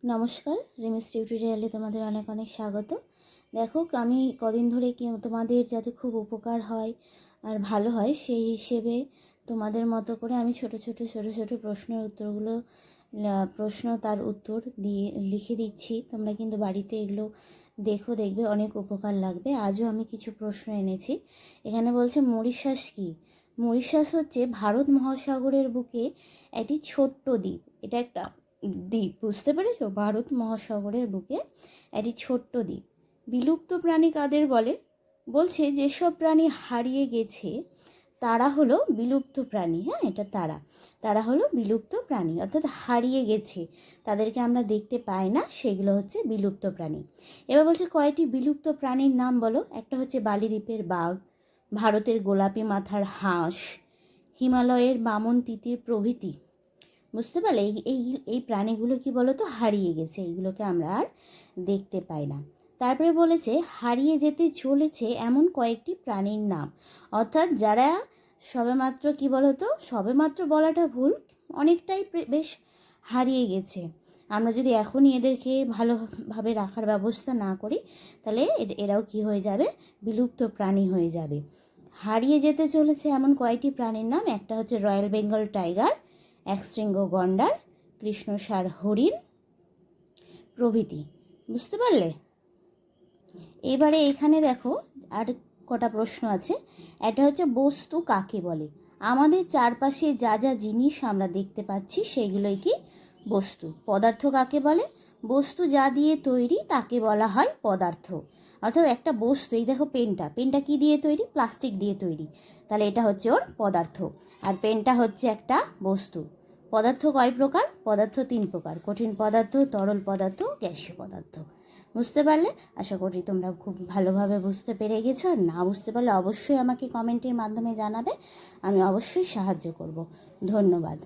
নমস্কার, রিমিস টিউটোরিয়ালে তোমাদের অনেক অনেক স্বাগত। দেখো, আমি কদিন ধরে তোমাদের যাতে খুব উপকার হয় আর ভালো হয় সেই হিসেবে তোমাদের মতো করে আমি ছোট ছোট প্রশ্নের উত্তরগুলো প্রশ্ন তার উত্তর দিয়ে লিখে দিচ্ছি। তোমরা কিন্তু বাড়িতে এগুলো দেখবে অনেক উপকার লাগবে। আজও আমি কিছু প্রশ্ন এনেছি। এখানে বলছে মরিশাস কী? মরিশাস হচ্ছে ভারত মহাসাগরের বুকে একটি ছোট্ট দ্বীপ। এটা একটা দ্বীপ, বুঝতে পেরেছো? ভারত মহাসাগরের বুকে একটি ছোট্ট দ্বীপ। বিলুপ্ত প্রাণী কাদের বলে? বলছে যেসব প্রাণী হারিয়ে গেছে তারা হলো বিলুপ্ত প্রাণী। হ্যাঁ, এটা তারা হলো বিলুপ্ত প্রাণী, অর্থাৎ হারিয়ে গেছে, তাদেরকে আমরা দেখতে পাই না, সেগুলো হচ্ছে বিলুপ্ত প্রাণী। এবার বলছে কয়টি বিলুপ্ত প্রাণীর নাম বলো। একটা হচ্ছে বালিদ্বীপের বাঘ, ভারতের গোলাপি মাথার হাঁস, হিমালয়ের বামন তিতির প্রভৃতি। বুঝতে পারলে? এই এই এই প্রাণীগুলো কি বলো তো, হারিয়ে গেছে, এইগুলোকে আমরা আর দেখতে পাই না। তারপরে বলেছে হারিয়ে যেতে চলেছে এমন কয়েকটি প্রাণীর নাম, অর্থাৎ যারা সবেমাত্র কি বলো তো, সবেমাত্র বলাটা ভুল, অনেকটাই বেশ হারিয়ে গেছে। আমরা যদি এখনই এদেরকে ভালোভাবে রাখার ব্যবস্থা না করি তাহলে এরাও কি হয়ে যাবে, বিলুপ্ত প্রাণী হয়ে যাবে। হারিয়ে যেতে চলেছে এমন কয়েকটি প্রাণীর নাম, একটা হচ্ছে রয়্যাল বেঙ্গল টাইগার, একশৃঙ্গ গন্ডার, কৃষ্ণসার হরিণ প্রভৃতি। বুঝতে পারলে? এবারে এখানে দেখো আর কটা প্রশ্ন আছে। একটা হচ্ছে বস্তু কাকে বলে? আমাদের চারপাশে যা যা জিনিস আমরা দেখতে পাচ্ছি সেইগুলোই কি বস্তু। পদার্থ কাকে বলে? বস্তু যা দিয়ে তৈরি তাকে বলা হয় পদার্থ। অর্থাৎ একটা বস্তু, এই দেখো পেনটা কি দিয়ে তৈরি? প্লাস্টিক দিয়ে তৈরি, তাহলে এটা হচ্ছে ওর পদার্থ। আর পেনটা হচ্ছে একটা বস্তু। পদার্থ কয় প্রকার? পদার্থ 3 প্রকার: কঠিন পদার্থ, তরল পদার্থ, গ্যাসীয় পদার্থ। বুঝতে পারলে? আশা করি তোমরা খুব ভালোভাবে বুঝতে পেরে গেছো। আর না বুঝতে পারলে অবশ্যই আমাকে কমেন্টের মাধ্যমে জানাবে, আমি অবশ্যই সাহায্য করব। ধন্যবাদ।